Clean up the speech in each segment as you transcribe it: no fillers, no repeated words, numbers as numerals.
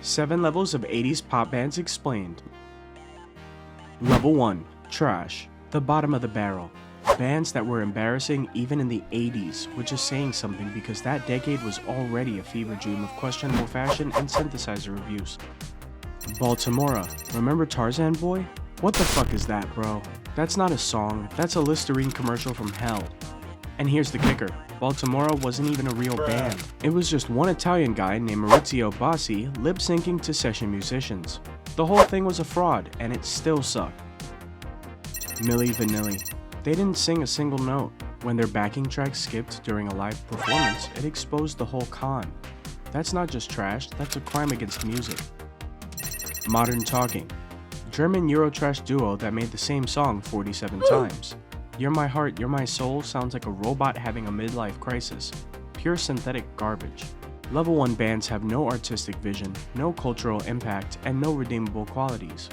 7 levels of 80s pop bands explained. Level 1. Trash. The bottom of the barrel. Bands that were embarrassing even in the 80s, which is saying something because that decade was already a fever dream of questionable fashion and synthesizer reviews. Baltimora. Remember Tarzan Boy? What the fuck is that, bro? That's not a song, that's a Listerine commercial from hell. And here's the kicker. Baltimora wasn't even a real band. It was just one Italian guy named Maurizio Bassi lip-syncing to session musicians. The whole thing was a fraud, and it still sucked. Milli Vanilli. They didn't sing a single note. When their backing track skipped during a live performance, it exposed the whole con. That's not just trash, that's a crime against music. Modern Talking. German Eurotrash duo that made the same song 47 times. You're My Heart, You're My Soul sounds like a robot having a midlife crisis. Pure synthetic garbage. Level 1 bands have no artistic vision, no cultural impact, and no redeemable qualities.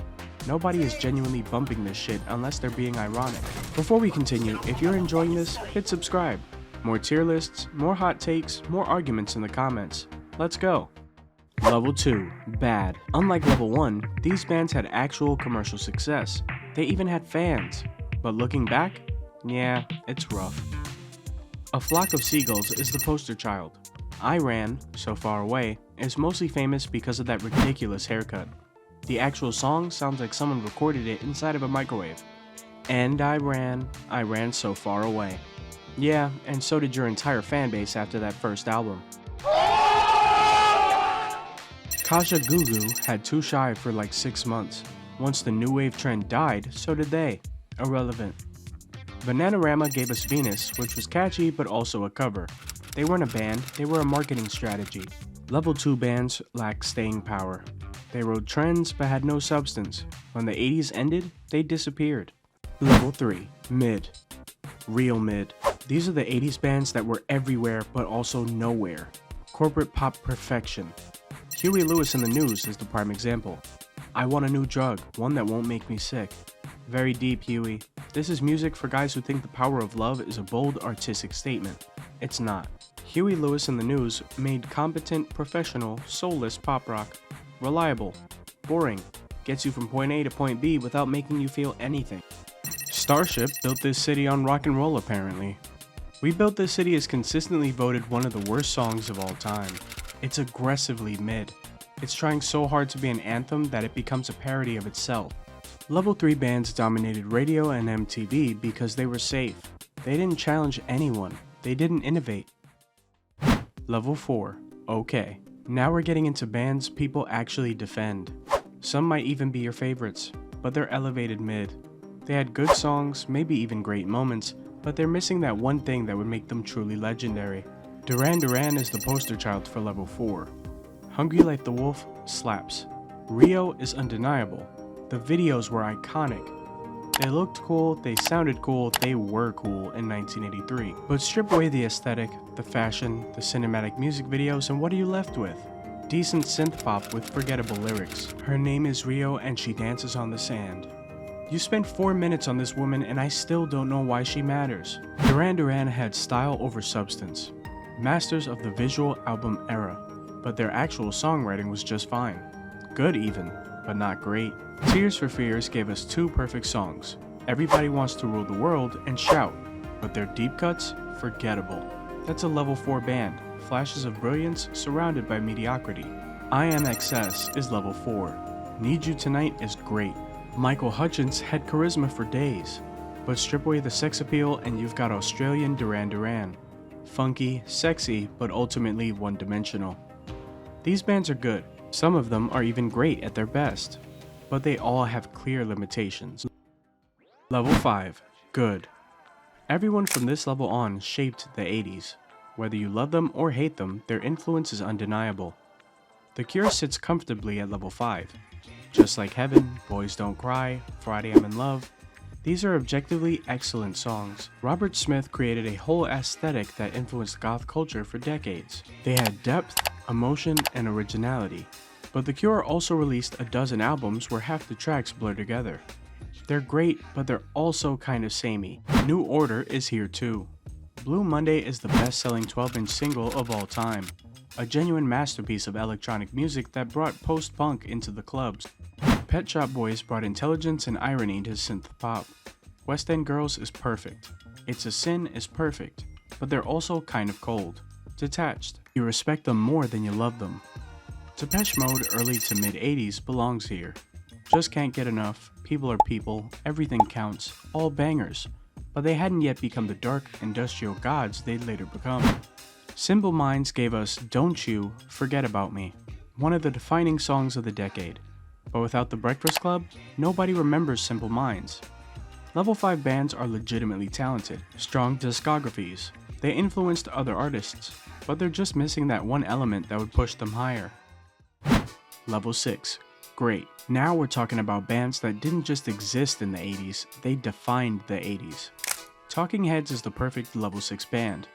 Nobody is genuinely bumping this shit unless they're being ironic. Before we continue, if you're enjoying this, hit subscribe. More tier lists, more hot takes, more arguments in the comments. Let's go. Level 2. Bad. Unlike Level 1, these bands had actual commercial success. They even had fans. But looking back, yeah, it's rough. A Flock of Seagulls is the poster child. R.E.M, So Far Away, is mostly famous because of that ridiculous haircut. The actual song sounds like someone recorded it inside of a microwave. And I ran so far away. Yeah, and so did your entire fanbase after that first album. Kaja Gugu had Too Shy for like 6 months. Once the new wave trend died, so did they. Irrelevant. Bananarama gave us Venus, which was catchy but also a cover. They weren't a band, they were a marketing strategy. Level 2 bands lack staying power. They rode trends but had no substance. When the 80s ended, they disappeared. Level 3. Mid. Real mid. These are the 80s bands that were everywhere but also nowhere. Corporate pop perfection. Huey Lewis and the News is the prime example. I want a new drug, one that won't make me sick. Very deep, Huey. This is music for guys who think the power of love is a bold artistic statement. It's not. Huey Lewis and the News made competent, professional, soulless pop rock. Reliable. Boring. Gets you from point A to point B without making you feel anything. Starship built this city on rock and roll apparently. We Built This City is consistently voted one of the worst songs of all time. It's aggressively mid. It's trying so hard to be an anthem that it becomes a parody of itself. Level 3 bands dominated radio and MTV because they were safe. They didn't challenge anyone. They didn't innovate. Level 4. Okay. Now we're getting into bands people actually defend. Some might even be your favorites, but they're elevated mid. They had good songs, maybe even great moments, but they're missing that one thing that would make them truly legendary. Duran Duran is the poster child for Level 4. Hungry Like the Wolf slaps. Rio is undeniable. The videos were iconic. They looked cool, they sounded cool, they were cool in 1983. But strip away the aesthetic, the fashion, the cinematic music videos, and what are you left with? Decent synth-pop with forgettable lyrics. Her name is Rio and she dances on the sand. You spent 4 minutes on this woman and I still don't know why she matters. Duran Duran had style over substance. Masters of the visual album era, but their actual songwriting was just fine. Good even, but not great. Tears for Fears gave us 2 perfect songs. Everybody Wants to Rule the World and Shout, but their deep cuts, forgettable. That's a level 4 band, flashes of brilliance surrounded by mediocrity. I Am Excess is level 4. Need You Tonight is great. Michael Hutchence had charisma for days, but strip away the sex appeal and you've got Australian Duran Duran. Funky, sexy, but ultimately one-dimensional. These bands are good. Some of them are even great at their best, but they all have clear limitations. Level 5. Good. Everyone from this level on shaped the 80s. Whether you love them or hate them, their influence is undeniable. The Cure sits comfortably at level 5. Just Like Heaven, Boys Don't Cry, Friday I'm in Love. These are objectively excellent songs. Robert Smith created a whole aesthetic that influenced goth culture for decades. They had depth, emotion, and originality. But The Cure also released a dozen albums where half the tracks blur together. They're great, but they're also kind of samey. New Order is here too. Blue Monday is the best-selling 12-inch single of all time. a genuine masterpiece of electronic music that brought post-punk into the clubs. Pet Shop Boys brought intelligence and irony to synth-pop. West End Girls is perfect. It's a Sin is perfect, but they're also kind of cold, detached. You respect them more than you love them. Depeche Mode early to mid-80s belongs here. Just can't get enough, People Are People, Everything Counts, all bangers, but they hadn't yet become the dark, industrial gods they'd later become. Simple Minds gave us Don't You Forget About Me, one of the defining songs of the decade. But without The Breakfast Club, nobody remembers Simple Minds. Level 5 bands are legitimately talented, strong discographies. They influenced other artists, but they're just missing that one element that would push them higher. Level 6. Great. Now we're talking about bands that didn't just exist in the 80s, they defined the 80s. Talking Heads is the perfect level 6 band.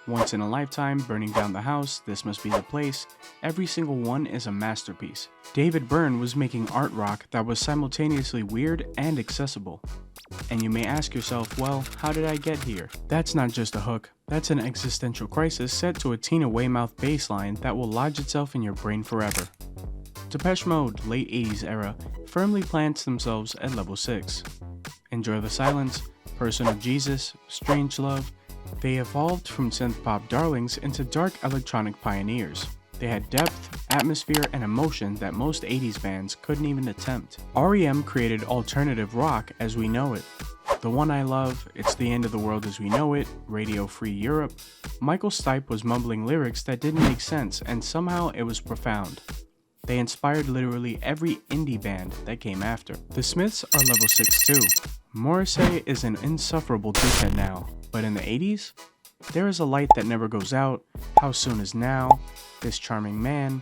Once in a Lifetime, Burning Down the House, This Must Be the Place, every single one is a masterpiece. David Byrne was making art rock that was simultaneously weird and accessible. And you may ask yourself, well, how did I get here? That's not just a hook, that's an existential crisis set to a Tina Weymouth bass line that will lodge itself in your brain forever. Depeche Mode, late 80s era, firmly plants themselves at level 6. Enjoy the Silence, Person of Jesus, Strange Love, they evolved from synth-pop darlings into dark electronic pioneers. They had depth, atmosphere, and emotion that most 80s bands couldn't even attempt. R.E.M. created alternative rock as we know it. The One I Love, It's the End of the World as We Know It, Radio Free Europe. Michael Stipe was mumbling lyrics that didn't make sense, and somehow it was profound. They inspired literally every indie band that came after. The Smiths are level 6 too. Morrissey is an insufferable dickhead now, but in the 80s, There Is a Light That Never Goes Out, How Soon Is Now, This Charming Man.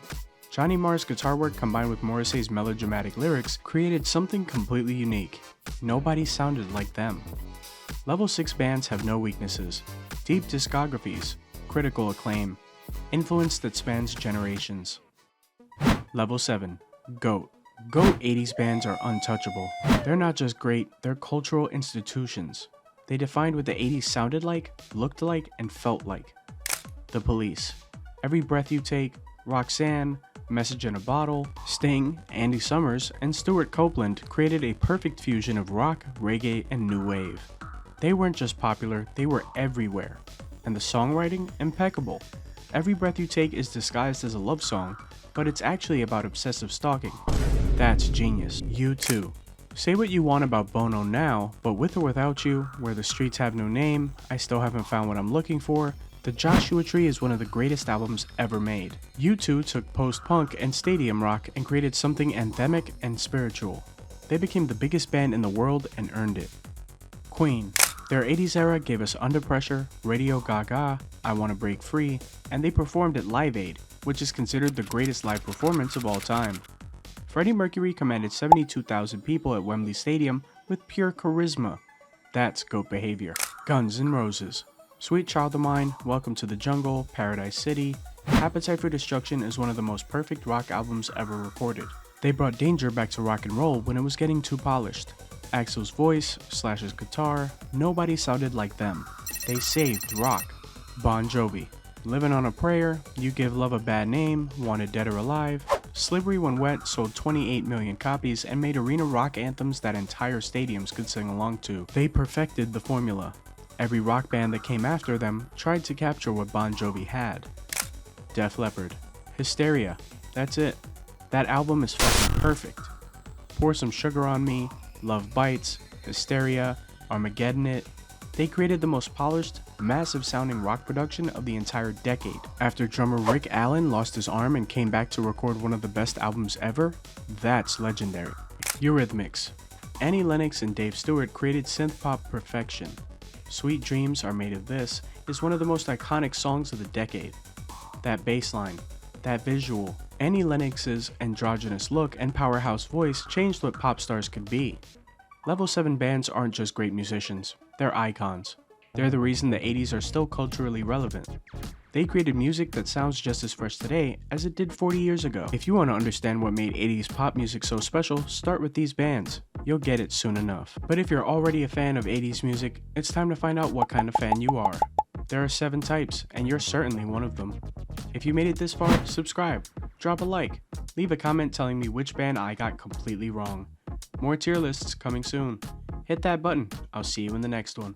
Johnny Marr's guitar work combined with Morrissey's melodramatic lyrics created something completely unique. Nobody sounded like them. Level 6 bands have no weaknesses, deep discographies, critical acclaim, influence that spans generations. Level 7. GOAT. GOAT 80s bands are untouchable. They're not just great, they're cultural institutions. They defined what the 80s sounded like, looked like, and felt like. The Police. Every Breath You Take, Roxanne, Message in a Bottle, Sting, Andy Summers, and Stuart Copeland created a perfect fusion of rock, reggae, and new wave. They weren't just popular, they were everywhere. And the songwriting, impeccable. Every Breath You Take is disguised as a love song, but it's actually about obsessive stalking. That's genius. U2. Say what you want about Bono now, but With or Without You, Where the Streets Have No Name, I Still Haven't Found What I'm Looking For, The Joshua Tree is one of the greatest albums ever made. U2 took post-punk and stadium rock and created something anthemic and spiritual. They became the biggest band in the world and earned it. Queen. Their 80s era gave us Under Pressure, Radio Gaga, I Wanna Break Free, and they performed at Live Aid, which is considered the greatest live performance of all time. Freddie Mercury commanded 72,000 people at Wembley Stadium with pure charisma. That's GOAT behavior. Guns N' Roses. Sweet Child of Mine, Welcome to the Jungle, Paradise City, Appetite for Destruction is one of the most perfect rock albums ever recorded. They brought danger back to rock and roll when it was getting too polished. Axl's voice, Slash's guitar, nobody sounded like them. They saved rock. Bon Jovi. Living on a Prayer, You Give Love a Bad Name, Wanted Dead or Alive. Slippery When Wet sold 28 million copies and made arena rock anthems that entire stadiums could sing along to. They perfected the formula. Every rock band that came after them tried to capture what Bon Jovi had. Def Leppard. Hysteria. That's it. That album is fucking perfect. Pour Some Sugar on Me, Love Bites, Hysteria, Armageddon It. They created the most polished, massive sounding rock production of the entire decade. After drummer Rick Allen lost his arm and came back to record one of the best albums ever, that's legendary. Eurythmics. Annie Lennox and Dave Stewart created synth-pop perfection. Sweet Dreams Are Made of This is one of the most iconic songs of the decade. That bass line, that visual, Annie Lennox's androgynous look and powerhouse voice changed what pop stars could be. Level 7 bands aren't just great musicians, they're icons. They're the reason the 80s are still culturally relevant. They created music that sounds just as fresh today as it did 40 years ago. If you want to understand what made 80s pop music so special, start with these bands. You'll get it soon enough. But if you're already a fan of 80s music, it's time to find out what kind of fan you are. There are 7 types, and you're certainly one of them. If you made it this far, subscribe, drop a like, leave a comment telling me which band I got completely wrong. More tier lists coming soon. Hit that button. I'll see you in the next one.